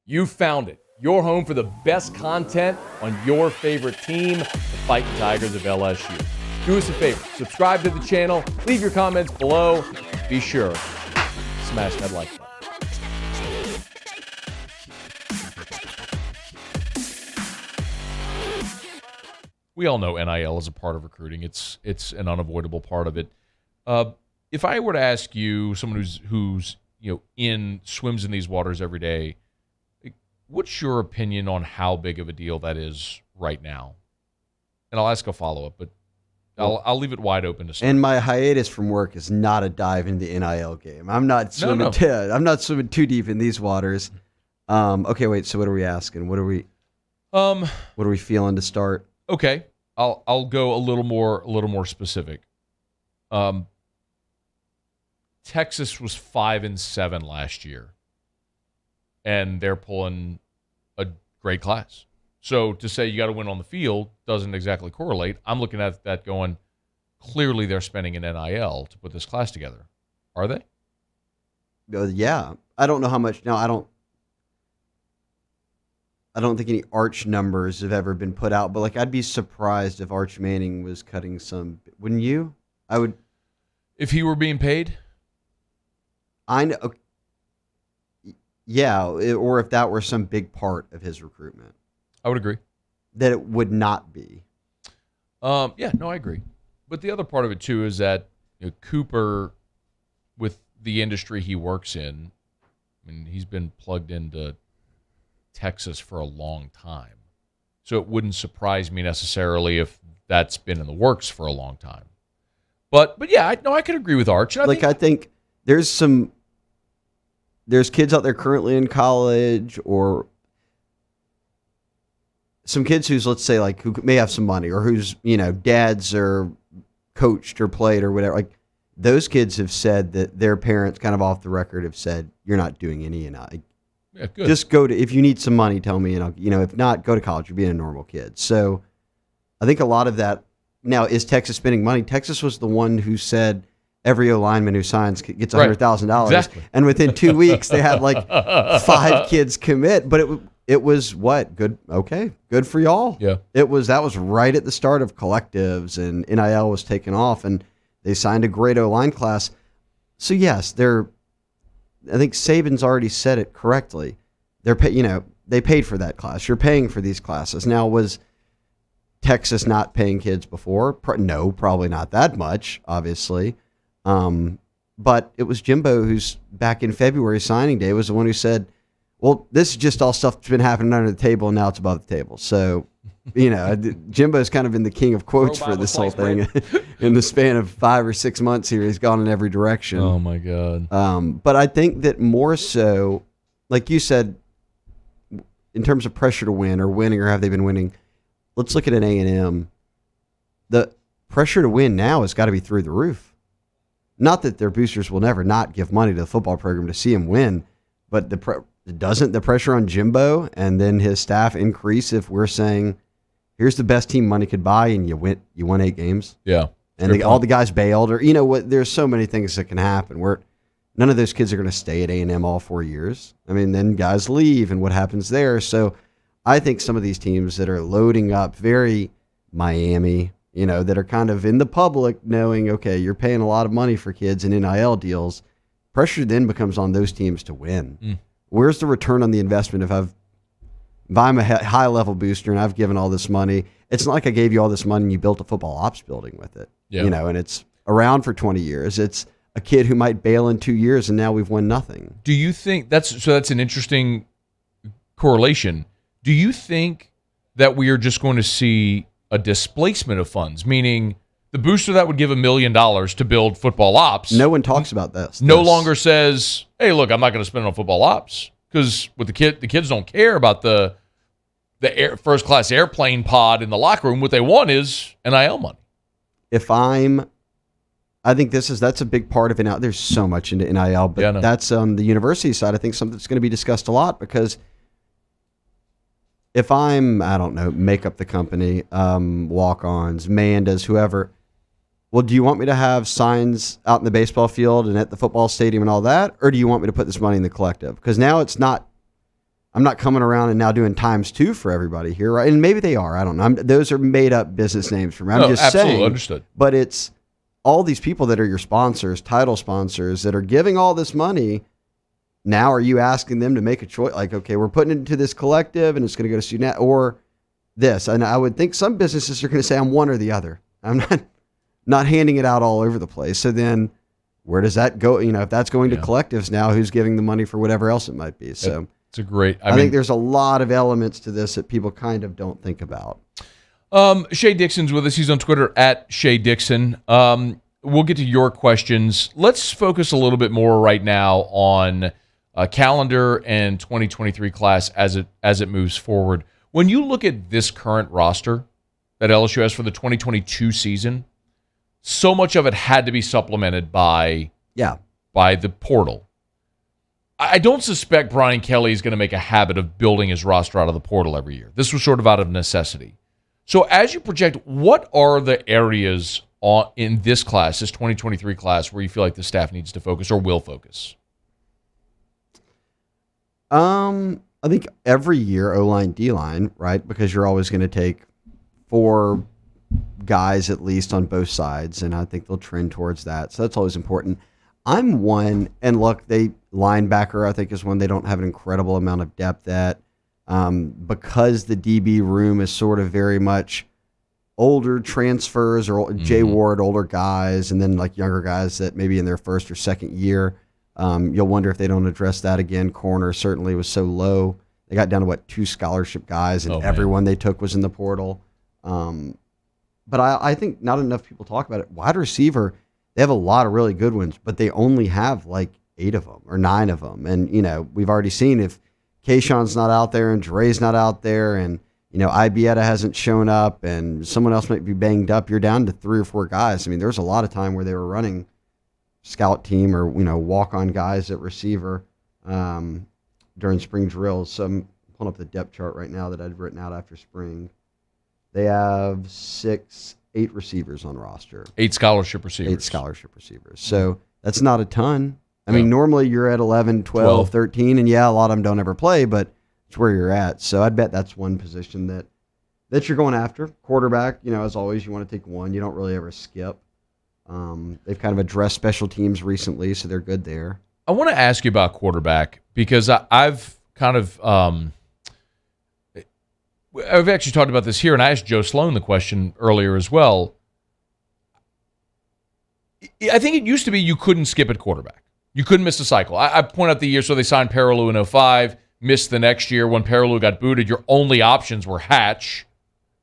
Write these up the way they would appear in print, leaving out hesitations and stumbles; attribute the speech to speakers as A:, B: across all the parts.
A: You found it. Your home for the best content on your favorite team, the Fighting Tigers of LSU. Do us a favor. Subscribe to the channel. Leave your comments below. Be sure to smash that like button. We all know NIL is a part of recruiting. It's an unavoidable part of it. If I were to ask you, someone who's swims in these waters every day, what's your opinion on how big of a deal that is right now? And I'll ask a follow-up, but I'll leave it wide open to start.
B: And my hiatus from work is not a dive into the NIL game. I'm not swimming. No. I'm not swimming too deep in these waters. Okay, wait. So what are we asking? What are we feeling to start?
A: Okay, I'll go a little more specific. Texas was 5-7 last year, and they're pulling a great class. So to say you got to win on the field doesn't exactly correlate. I'm looking at that going, clearly they're spending an NIL to put this class together. Are they?
B: Yeah. I don't know how much. No, I don't think any Arch numbers have ever been put out, but I'd be surprised if Arch Manning was cutting some. Wouldn't you? I would.
A: If he were being paid?
B: I know. Yeah, or if that were some big part of his recruitment.
A: I would agree.
B: That it would not be.
A: Yeah, no, I agree. But the other part of it, too, is that Cooper, with the industry he works in, I mean, he's been plugged into Texas for a long time. So it wouldn't surprise me necessarily if that's been in the works for a long time. But yeah, I could agree with Arch.
B: I think there's kids out there currently in college, or some kids who's, let's say, who may have some money, or whose dads are coached or played or whatever. Those kids have said that their parents, kind of off the record, have said, "You're not doing any."
A: Yeah, good.
B: Just go to, if you need some money, tell me, and if not, go to college. You're being a normal kid. So I think a lot of that. Now, is Texas spending money? Texas was the one who said every O-lineman who signs gets $100,000.
A: Exactly.
B: And within 2 weeks, they had 5 kids commit. But it was what? Good. Okay. Good for y'all.
A: Yeah.
B: That was right at the start of collectives, and NIL was taken off, and they signed a great O-line class. So yes, I think Saban's already said it correctly. They paid for that class. You're paying for these classes. Now, was Texas not paying kids before? No, probably not that much, obviously. But it was Jimbo who's, back in February signing day, was the one who said, well, this is just all stuff that's been happening under the table, and now it's above the table. So, Jimbo's kind of been the king of quotes for this whole thing. In the span of 5 or 6 months here, he's gone in every direction.
A: Oh, my God.
B: But I think that more so, like you said, in terms of pressure to win, or winning, or have they been winning, let's look at an A&M. The pressure to win now has got to be through the roof. Not that their boosters will never not give money to the football program to see him win, but doesn't the pressure on Jimbo and then his staff increase if we're saying, here's the best team money could buy, and you won 8 games?
A: Yeah.
B: And all the guys bailed, or what? There's so many things that can happen where none of those kids are going to stay at A&M all 4 years. I mean, then guys leave, and what happens there? So I think some of these teams that are loading up, very Miami, that are kind of in the public, knowing, okay, you're paying a lot of money for kids in NIL deals, pressure then becomes on those teams to win. Where's the return on the investment if I'm a high-level booster and I've given all this money? It's not like I gave you all this money and you built a football ops building with it.
A: Yeah.
B: And it's around for 20 years. It's a kid who might bail in 2 years, and now we've won nothing.
A: Do you think that's an interesting correlation? Do you think that we are just going to see a displacement of funds, meaning the booster that would give $1 million to build football ops?
B: No one talks about this.
A: No longer says, "Hey, look, I'm not going to spend it on football ops," because with the kids don't care about the first class airplane pod in the locker room. What they want is NIL money.
B: I think that's a big part of it now. There's so much into NIL, but that's on the university side. I think something that's going to be discussed a lot, because if I don't know, make up the company, walk-ons, Mandas, whoever, well, do you want me to have signs out in the baseball field and at the football stadium and all that, or do you want me to put this money in the collective? Because now it's not I'm not coming around and now doing ×2 for everybody here, right? And maybe they are. I don't know. Those are made up business names for me. I'm just
A: absolutely
B: saying.
A: Understood.
B: But it's all these people that are your sponsors, title sponsors, that are giving all this money. Now, are you asking them to make a choice? Like, okay, we're putting it into this collective and it's going to go to student or this. And I would think some businesses are going to say I'm one or the other. I'm not handing it out all over the place. So then where does that go? If that's going to collectives now, who's giving the money for whatever else it might be? So
A: it's a great,
B: I think there's a lot of elements to this that people kind of don't think about.
A: Shea Dixon's with us. He's on Twitter at Shea Dixon. We'll get to your questions. Let's focus a little bit more right now on calendar and 2023 class as it moves forward. When you look at this current roster that LSU has for the 2022 season, so much of it had to be supplemented by the portal. I don't suspect Brian Kelly is going to make a habit of building his roster out of the portal every year. This was sort of out of necessity. So as you project, what are the areas in this class, this 2023 class, where you feel like the staff needs to focus or will focus?
B: I think every year O-line, D-line, right? Because you're always going to take 4 guys at least on both sides, and I think they'll trend towards that. So that's always important. I'm one, and look, linebacker I think is one they don't have an incredible amount of depth at, because the DB room is sort of very much older transfers or Jay Ward, older guys, and then like younger guys that maybe in their first or second year. You'll wonder if they don't address that again. Corner certainly was so low. They got down to 2 scholarship guys, and everyone they took was in the portal. But I think not enough people talk about it. Wide receiver, they have a lot of really good ones, but they only have 8 of them or 9 of them. And, we've already seen if Kayshawn's not out there and Dre's not out there and, Ibieta hasn't shown up and someone else might be banged up, you're down to 3 or 4 guys. I mean, there was a lot of time where they were running scout team or, walk-on guys at receiver during spring drills. So I'm pulling up the depth chart right now that I'd written out after spring. They have 8 receivers on roster.
A: 8 scholarship receivers.
B: 8 scholarship receivers. So that's not a ton. I mean, normally you're at 11, 12, 13, and a lot of them don't ever play, but it's where you're at. So I'd bet that's one position that you're going after. Quarterback, as always, you want to take one. You don't really ever skip. They've kind of addressed special teams recently, so they're good there.
A: I want to ask you about quarterback because I've kind of I've actually talked about this here, and I asked Joe Sloan the question earlier as well. I think it used to be you couldn't skip at quarterback. You couldn't miss a cycle. I point out the year, so they signed Perilou in 2005, missed the next year. When Perilou got booted, your only options were Hatch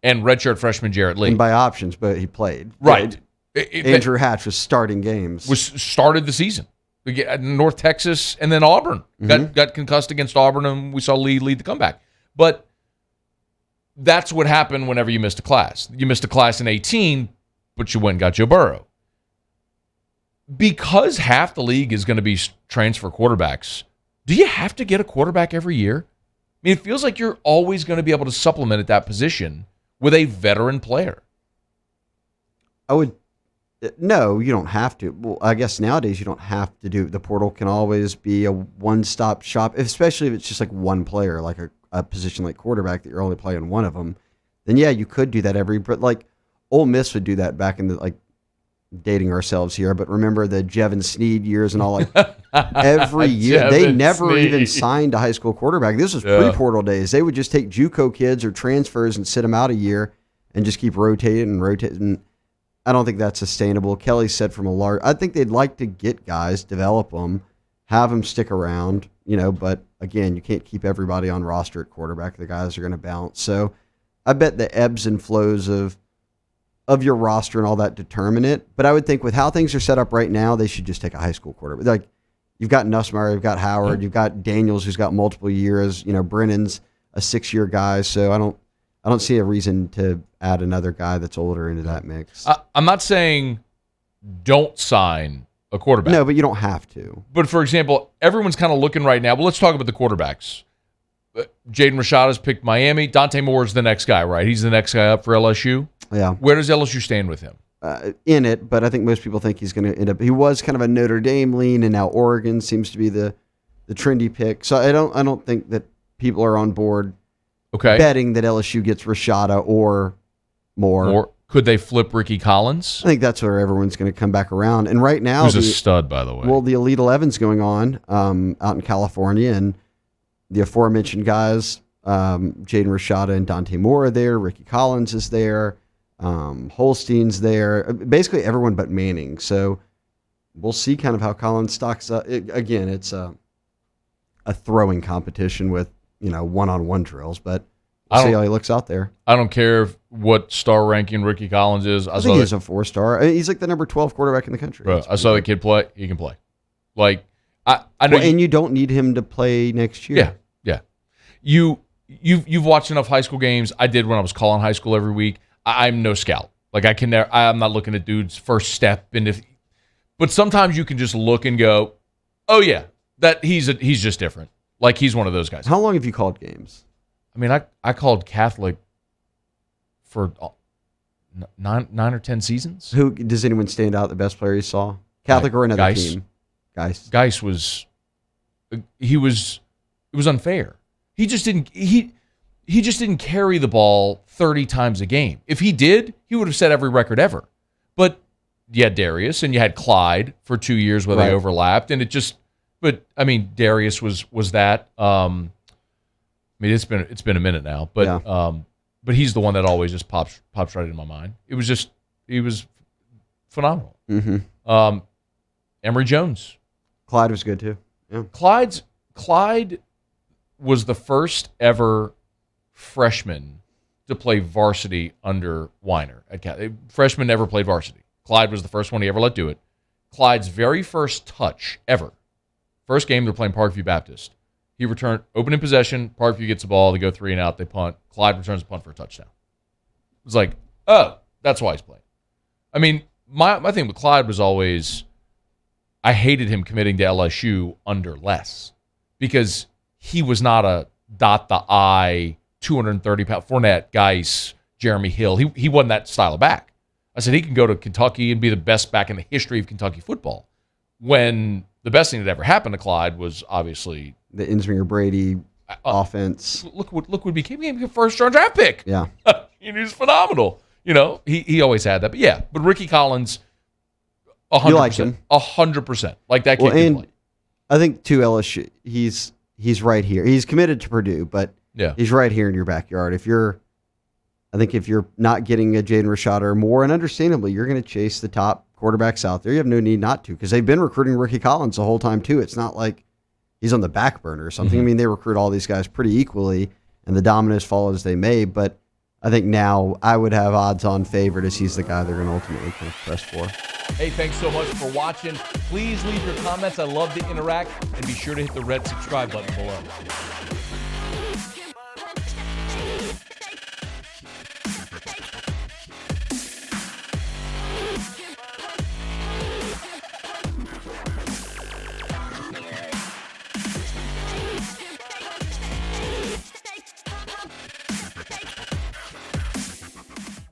A: and redshirt freshman Jarrett Lee.
B: And by options, but he played.
A: Right.
B: Andrew Hatch was starting games.
A: Started the season. North Texas and then Auburn. Got concussed against Auburn, and we saw Lee lead the comeback. But that's what happened whenever you missed a class. You missed a class in 2018, but you went and got Joe Burrow. Because half the league is going to be transfer quarterbacks, do you have to get a quarterback every year? I mean, it feels like you're always going to be able to supplement at that position with a veteran player.
B: No, you don't have to. Well, I guess nowadays you don't have to do. The portal can always be a one-stop shop, especially if it's just one player, like a position like quarterback that you're only playing one of them. Then you could do that but Ole Miss would do that back in the dating ourselves here, but remember the Jevin Sneed years and all every year they never even signed a high school quarterback. This was pre-portal days. They would just take JUCO kids or transfers and sit them out a year and just keep rotating. I don't think that's sustainable. Kelly said I think they'd like to get guys, develop them, have them stick around, but again, you can't keep everybody on roster at quarterback. The guys are going to bounce. So I bet the ebbs and flows of your roster and all that determine it. But I would think with how things are set up right now, they should just take a high school quarterback. You've got Nussmeier, you've got Howard, you've got Daniels, who's got multiple years. Brennan's a 6-year guy, so I don't see a reason to add another guy that's older into that mix.
A: I'm not saying don't sign a quarterback.
B: No, but you don't have to.
A: But for example, everyone's kind of looking right now. Well, let's talk about the quarterbacks. Jaden Rashad has picked Miami. Dante Moore is the next guy, right? He's the next guy up for LSU.
B: Yeah.
A: Where does LSU stand with him?
B: In it, but I think most people think he's going to end up. He was kind of a Notre Dame lean, and now Oregon seems to be the trendy pick. So I don't think that people are on board
A: Okay.
B: betting that LSU gets Rashada or more.
A: Or could they flip Rickie Collins?
B: I think that's where everyone's going to come back around. And right now,
A: Who's a stud, by the way.
B: well, the Elite 11's going on out in California, and the aforementioned guys, Jaden Rashada and Dante Moore are there. Rickie Collins is there. Holstein's there. Basically everyone but Manning. So we'll see kind of how Collins stocks up. Again, it's a throwing competition with, one-on-one drills, but we'll see how he looks out there.
A: I don't care what star ranking Rickie Collins is.
B: I think he's a 4-star. He's like the number 12 quarterback in the country.
A: Bro, I saw the kid play. He can play. Like, I know.
B: And you don't need him to play next year.
A: Yeah. You've watched enough high school games. I did when I was calling high school every week. I'm no scout. Like, I'm not looking at dude's first step. But sometimes you can just look and go, oh yeah, that he's just different. Like, he's one of those guys.
B: How long have you called games?
A: I mean, I called Catholic for 9 or 10 seasons.
B: Who does anyone stand out? The best player you saw, Catholic or another
A: Geis.
B: team?
A: Geis was, it was unfair. He just didn't carry the ball 30 times a game. If he did, he would have set every record ever. But you had Darius and you had Clyde for 2 years where they overlapped, and but I mean, Darius was that. I mean, it's been a minute now, but he's the one that always just pops right in my mind. He was phenomenal.
B: Mm-hmm.
A: Emory Jones,
B: Clyde was good too. Yeah.
A: Clyde was the first ever freshman to play varsity under Weiner. Freshman never played varsity. Clyde was the first one he ever let do it. Clyde's very first touch ever. First game, they're playing Parkview Baptist. He returned, opening possession, Parkview gets the ball, they go 3 and out, they punt. Clyde returns the punt for a touchdown. It was like, oh, that's why he's playing. I mean, my thing with Clyde was always, I hated him committing to LSU under less because he was not a dot the I, 230-pound Fournette, Geis, Jeremy Hill. He wasn't that style of back. I said he can go to Kentucky and be the best back in the history of Kentucky football. When the best thing that ever happened to Clyde was obviously
B: the Insminger Brady offense.
A: Look what became a first-round draft pick.
B: Yeah,
A: he was phenomenal. He always had that. But Rickie Collins, 100%.
B: You like him?
A: 100%. Like that kid can play.
B: I think to LSU, he's right here. He's committed to Purdue, but he's right here in your backyard. If you're not getting a Jaden Rashada or more, and understandably, you're going to chase the top quarterbacks out there. You have no need not to, because they've been recruiting Rickie Collins the whole time too. It's not like he's on the back burner or something.
A: Mm-hmm.
B: I mean, they recruit all these guys pretty equally, and the dominoes fall as they may. But I think now I would have odds on favored as he's the guy they're going to ultimately kind of press for.
A: Hey, thanks so much for watching. Please leave your comments. I love to interact, and be sure to hit the red subscribe button below.